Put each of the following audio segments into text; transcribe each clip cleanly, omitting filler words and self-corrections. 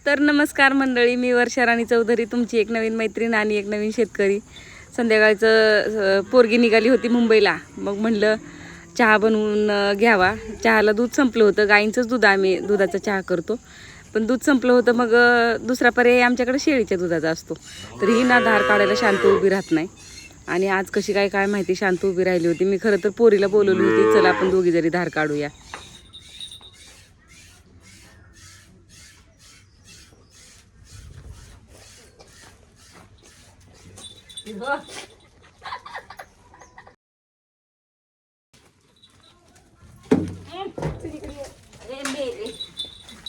तर नमस्कार मंडळी, मी वर्षा राणी चौधरी, तुमची एक नवीन मैत्रीण आणि एक नवीन शेतकरी. संध्याकाळचं पोरगी निघाली होती मुंबईला. मग म्हणलं चहा बनवून घ्यावा. चहाला दूध संपलं होतं, गाईंचंच दूध, आम्ही दुधाचा चहा करतो. पण दूध संपलं होतं, मग दुसरा पर्याय आमच्याकडे शेळीच्या दुधाचा असतो. तर ही ना धार काढायला शांत उभी राहत नाही. आणि आज कशी काय माहिती शांत उभी राहिली होती. मी खरं तर पोरीला बोलवली होती, चला आपण दोघी जरी धार काढूया.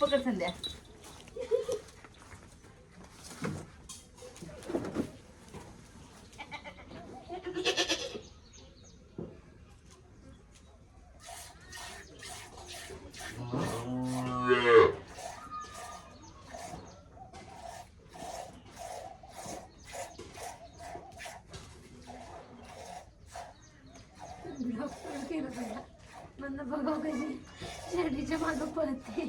पकड संध्या. म्हणलं बघाव कशी शेरडीच्या मागं पळते.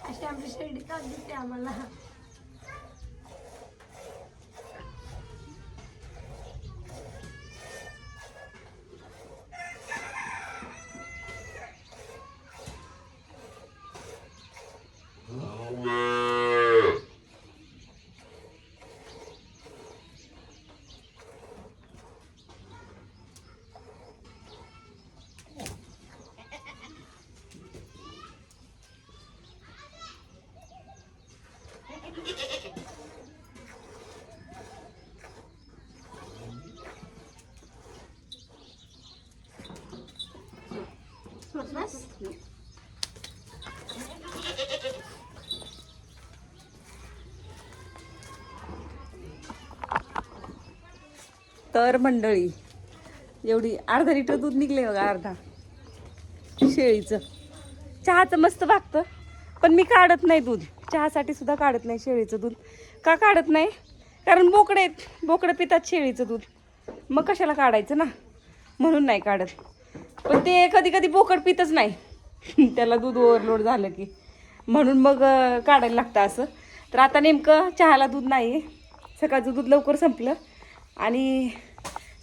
अशी आमची शेरडी का दिसते आम्हाला. तर मंडळी, एवढी अर्धा लिटर दूध निघले बघा, अर्धा शेळीचं. चहाचं मस्त भागतं, पण मी काढत नाही दूध. चहासाठी सुद्धा काढत नाही शेळीचं दूध. का काढत नाही? कारण बोकडं पितात शेळीचं दूध, मग कशाला काढायचं ना, म्हणून नाही काढत. पण ते कधी कधी बोकड पितच नाही त्याला दूध ओव्हरलोड झालं की, म्हणून मग काढायला लागतं असं. तर आता नेमकं चहाला दूध नाही, सकाळचं दूध लवकर संपलं आणि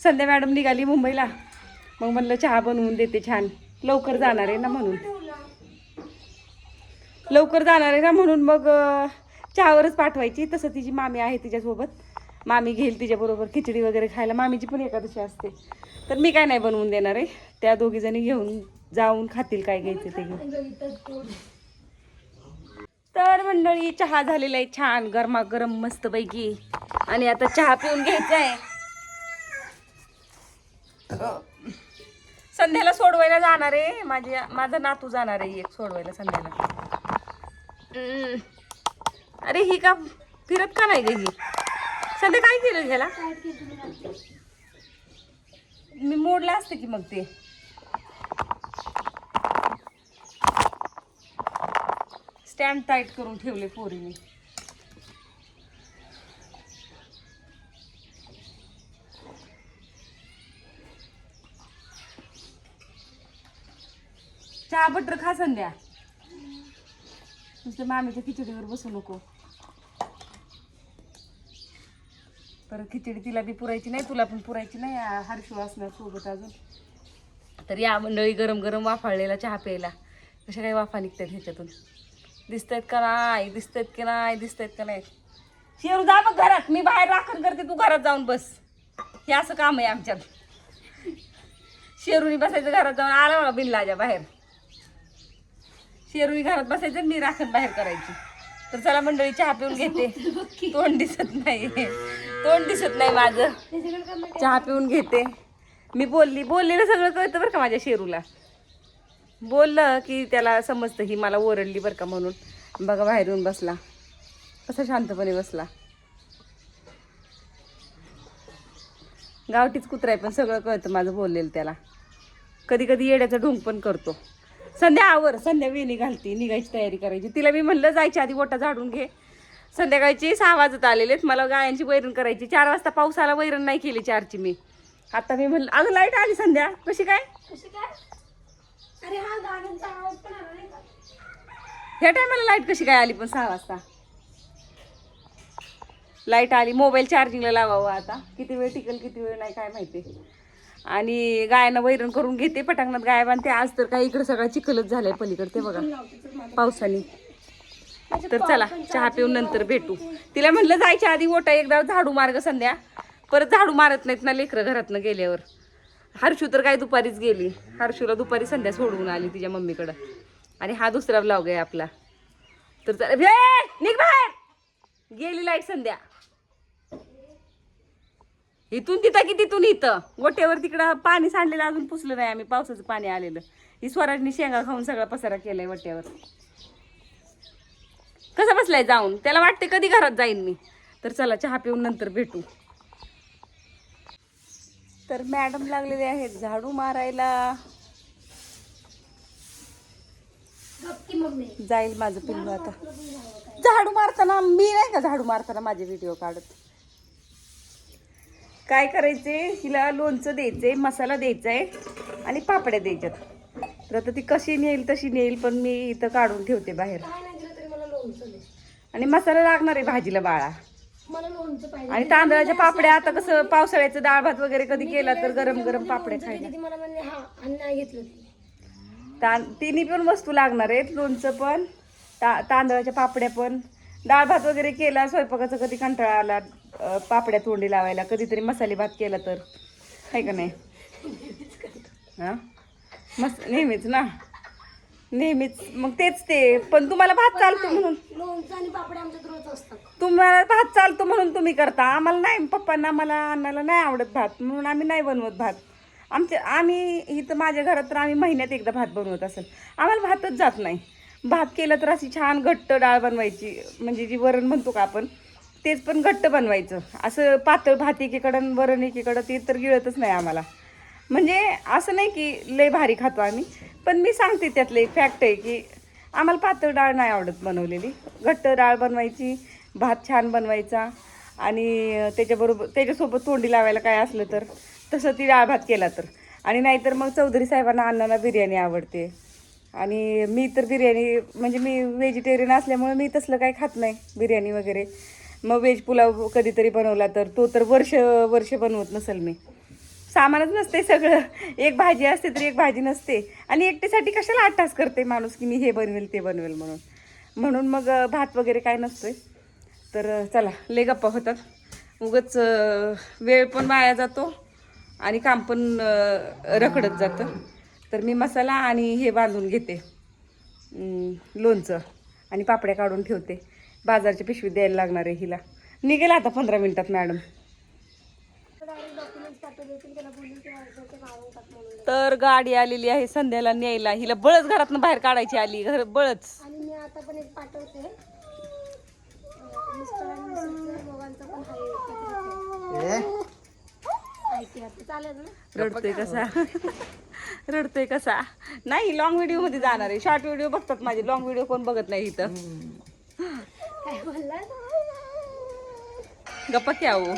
संध्या मॅडम निघाली मुंबईला. मग म्हणलं चहा बनवून देते छान, लवकर जाणार आहे ना म्हणून. मग चहावरच पाठवायची. तसं तिची मामी आहे तिच्यासोबत, मामी घेईल तिच्याबरोबर खिचडी वगैरे खायला. मामीची पण एकादशी असते, तर मी काय नाही बनवून देणार आहे. त्या दोघीजणी घेऊन जाऊन खातील काय घ्यायचं ते घेऊन. तर मंडळी, चहा झालेला आहे छान गरमागरम मस्तपैकी, आणि आता चहा पिऊन घ्यायचा आहे. संध्याला सोडवायला जाणार आहे, माझा नातू जाणार आहे एक सोडवायला संध्याला. अरे ही का फिरत का नाही ग ही? संध्या काय केलं घ्याला? मी मोडला असते की मग ते. स्टँड टाईट करून ठेवले पोरीने. चहा बटर खा संध्या, नुसतं मामीच्या खिचडीवर बसू नको. परत खिचडी तिला बी पुरायची नाही, तुला पण पुरायची नाही. हर्षू असणार सोबत अजून. तर या मंडळी, गरम गरम वाफाळलेला चहा प्यायला. कशा काही वाफा निघतात ह्याच्यातून, दिसतायत का नाही? शेरू जा मग घरात, मी बाहेर राखण करते, तू घरात जाऊन बस. हे असं काम आहे आमच्यात. शेरूनी बसायचं घरात जाऊन, आला मला बिनलाजा बाहेर. शेरूनी घरात बसायचं, मी राखण बाहेर करायची. तर चला मंडळी, चहा पिऊन घेते. तोंड दिसत नाही माझं. चहा पिऊन घेते. मी बोललेलं सगळं कळतं बरं का माझ्या शेरूला. बोललं की त्याला समजतं ही मला ओरडली बरं का म्हणून. बघा बाहेर येऊन बसला, कसा शांतपणे बसला. गावठीच कुत्रा आहे, पण सगळं कळतं माझं बोललेलं त्याला. कधी कधी येड्याचा ढोंग पण करतो. संध्या वेणी घालती, निघायची तयारी करायची. तिला मी म्हणलं जायच्या आधी ओटा झाडून घे. संध्याकाळची 6 वाजत आलेलेत, मला गायांची वैरण करायची. 4 वाजता पाऊस आला, वैरण नाही केली 4ची मी. आता मी म्हणलं अगं लाईट आली संध्या. कशी काय? अरे हा गाण्यांचा आवाज पण आला नाही का? ह्या टायमाला लाईट कशी काय आली पण 6 वाजता लाईट आली. मोबाईल चार्जिंगला लावावं आता, किती वेळ टिकल किती वेळ नाही काय माहिती. आणि गायांना वैरण करून घेते, पटांगणात गाय बांधते. आज तर काय इकडं सगळा चिखलच झालाय पलीकडे ते बघा पावसाने. तर चला चहा पिऊन नंतर भेटू. तिला म्हणलं जायच्या आधी ओटा एकदा झाडू मार्ग संध्या, परत झाडू मारत नाहीत ना लेकरं घरातनं गेल्यावर. हर्षू तर काय दुपारीच गेली, हर्षूला दुपारी संध्या सोडवून आली तिच्या मम्मीकडं. आणि हा दुसरा ब्लॉग आहे आपला. तर चला निघ बाहेर, गेली लाईट संध्या. इथून तिथं की तिथून इथं गोट्यावर तिकडं पाणी सांडलेलं अजून पुसलं नाही आम्ही, पावसाचं पाणी आलेलं. ही स्वराजनी शेंगा खाऊन सगळा पसारा केलाय वट्यावर. कसा बसलाय जाऊन, त्याला वाटते कधी घरात जाईन मी. तर चला चहा पिऊन नंतर भेटू. तर मॅडम लागलेले आहेत झाडू मारायला. जाईल माझं पिल्लू आता. झाडू मारताना मी नाही का झाडू मारताना माझे व्हिडिओ काढत. काय करायचे, हिला लोणचं द्यायचंय, मसाला द्यायचाय आणि पापड्या द्यायच्यात. तर आता ती कशी नेईल तशी नेईल, पण मी इथं काढून ठेवते बाहेर. आणि मसाला लागणार आहे भाजीला बाळा. आणि तांदळाच्या पापड्या आता कसं पावसाळ्याचं डाळ भात वगैरे कधी केला तर गरम गरम पापड्या खायला. तिन्ही पण वस्तू लागणार आहेत, लोणचं पण तांदळाच्या पापड्या पण. डाळ भात वगैरे केला, स्वयंपाकाचा कधी कंटाळा आला पापड्या तोंडी लावायला, कधीतरी मसाले भात केला तर आहे का नाही. हा नेहमीच ना, नेहमीच. मग तेच ते, पण तुम्हाला भात चालतो म्हणून, तुम्हाला भात चालतो म्हणून तुम्ही करता. आम्हाला नाही, पप्पांना मला अण्णाला नाही आवडत भात, म्हणून आम्ही नाही बनवत भात. आम्ही इथं माझ्या घरात तर आम्ही महिन्यात एकदा भात बनवत असेल. आम्हाला भातच जात नाही. भात केलं तर अशी छान घट्ट डाळ बनवायची, म्हणजे जी वरण म्हणतो का आपण, तेच पण घट्ट बनवायचं. असं पातळ भात एकीकडं वरण एकीकडं, ते तर गिळतच नाही आम्हाला. म्हणजे असं नाही की लय भारी खातो आम्ही, पण मी सांगते त्यातलं एक फॅक्ट आहे की आम्हाला पातळ डाळ नाही आवडत बनवलेली. घट्ट डाळ बनवायची, भात छान बनवायचा. आणि त्याच्यासोबत तोंडी लावायला काय असलं तर तसं ती डाळ भात केला तर. आणि नाहीतर मग चौधरी साहेबांना अण्णांना बिर्याणी आवडते. आणि मी तर बिर्याणी, म्हणजे मी व्हेजिटेरियन असल्यामुळे मी तसलं काही खात नाही बिर्याणी वगैरे. मग व्हेज पुलाव कधीतरी बनवला तर तो तर वर्ष बनवत नसेल मी. सामानच नसते सगळं, एक भाजी असते तर एक भाजी नसते. आणि एकटीसाठी कशाला 8 तास करते माणूस की मी हे बनवेल ते बनवेल म्हणून मग भात वगैरे काय नसतोय. तर चला, लय गप्पा होतात उगच, वेळ पण वाया जातो आणि काम पण रखडत जातं. तर मी मसाला आणि हे बांधून घेते, लोणचं आणि पापड्या काढून ठेवते. बाजारची पिशवी द्यायला लागणार आहे हिला. निघेल आता 15 मिनिटात मॅडम. तर गाडी आलेली आहे संध्याला न्यायला. हिला बळच घरातनं बाहेर काढायची आली, बळच. आणि मी आता पण एक पाठवते. रडतोय कसा रडतोय कसा. नाही, लॉंग व्हिडिओ मध्ये जाणार आहे. शॉर्ट व्हिडिओ बघतात माझे, लॉंग व्हिडिओ कोण बघत नाही इथं. गप्पा क्या हो.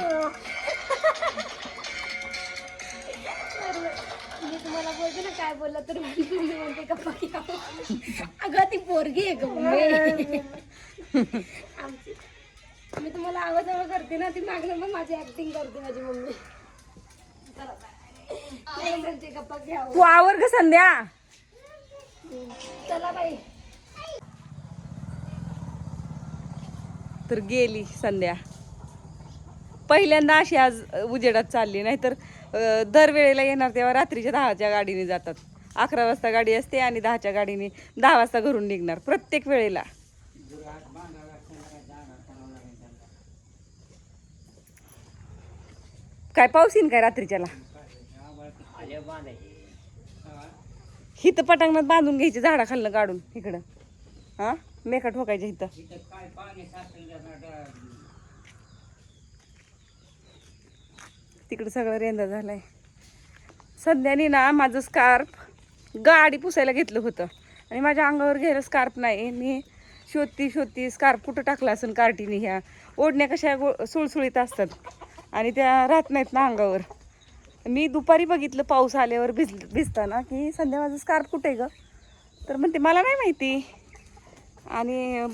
मी तुम्हाला बोलते ना काय बोलला तर म्हणते गप्पा क्या हो. अगं ती पोरगी आहे का आमची. मी तुम्हाला आवाज करते ना, ती मागणं पण माझी ऍक्टिंग करते माझी मम्मी. गप्पा क्या हो. तू आवर ग संध्या. चला बाई. तर गेली संध्या. पहिल्यांदा अशी आज उजेडात चालली, नाहीतर दरवेळेला येणार तेव्हा रात्रीच्या 10च्या गाडीने जातात. 11 वाजता गाडी असते आणि 10च्या गाडीने 10 वाजता घरून निघणार प्रत्येक वेळेला. काय पाऊस येईन काय रात्रीच्याला. हिथं पटांगणात बांधून घ्यायचे, झाडाखालनं काढून इकडं. हा मेका ठोकायच्या इथं. तिकडं सगळं रेंदा झालाय. सध्यानी ना माझं स्कार्फ गाडी पुसायला घेतलं होतं आणि माझ्या अंगावर घ्यायला स्कार्फ नाही. मी शोधती स्कार्फ कुठं टाकला असेल कार्टीने. ह्या ओढण्या कशा सुळसुळीत असतात आणि त्या राहत नाहीत ना अंगावर. मी दुपारी बघितलं पाऊस आल्यावर भिजताना की संध्या माझं स्कार्फ कुठे ग, तर म्हणते मला नाही माहिती. आणि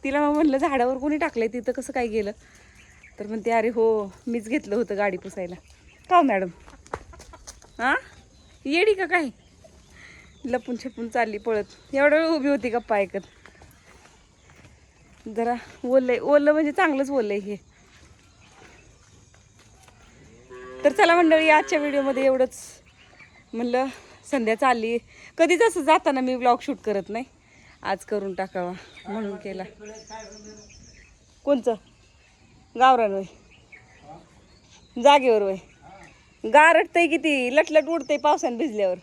तिला मग म्हणलं झाडावर कोणी टाकलंय तिथं कसं काय गेलं, तर म्हणते अरे हो मीच घेतलं होतं गाडी पुसायला. का हो मॅडम, हां येडी का काय, लपून छपून चालली पळत. एवढा वेळ उभी होती गप्पा ऐकत. जरा ओलंय, ओलं म्हणजे चांगलंच ओलंय हे. तर चला मंडळी, आजच्या व्हिडिओमध्ये एवढंच. म्हणलं संध्या चालली, कधीच असं जाताना मी व्लॉग शूट करत नाही, आज करून टाकावा म्हणून केला. कोणचं गावरान वय, जागेवर वय, गारटतंय किती, लटलट उडतंय पावसाने भिजल्यावर.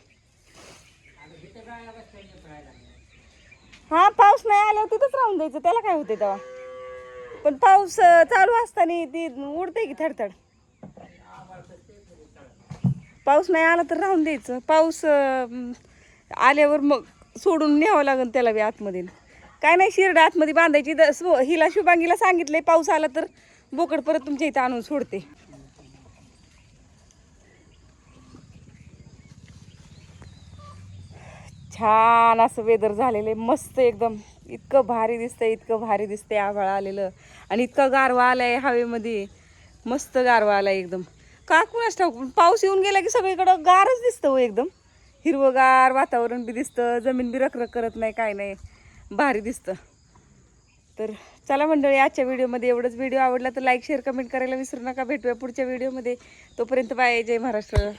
हा पाऊस नाही आल्यावर तिथंच राहून द्यायचं, त्याला काय होते तेव्हा. पण पाऊस चालू असताना ती उडते की थडथड. पाऊस नाही आला तर राहून द्यायचं, पाऊस आल्यावर मग सोडून न्यावं लागेल त्याला बी आतमध्ये. काय नाही, शिरड आतमध्ये बांधायची. हिला शुभांगीला सांगितलंय पाऊस आला तर बोकड परत तुमच्या इथं आणून सोडते. छान असं वेदर झालेलं आहे, मस्त एकदम. इतकं भारी दिसतंय, इतकं भारी दिसतंय आभाळ आलेलं. आणि इतका गारवा आलाय हवेमध्ये, मस्त गारवा आलाय एकदम. का कुणाच ठाऊक, पाऊस येऊन गेला की सगळीकडं गारच दिसतं हो एकदम. हिरवगार वातावरण बी दिसतं, जमीन बी रखरख करत नाही, काय नाही, भारी दिसतं. तर चला मंडळी, आजच्या व्हिडिओमध्ये एवढंच. व्हिडिओ आवडला तर लाईक शेअर कमेंट करायला विसरू नका. भेटूया पुढच्या व्हिडिओमध्ये. तोपर्यंत बाय, जय महाराष्ट्र.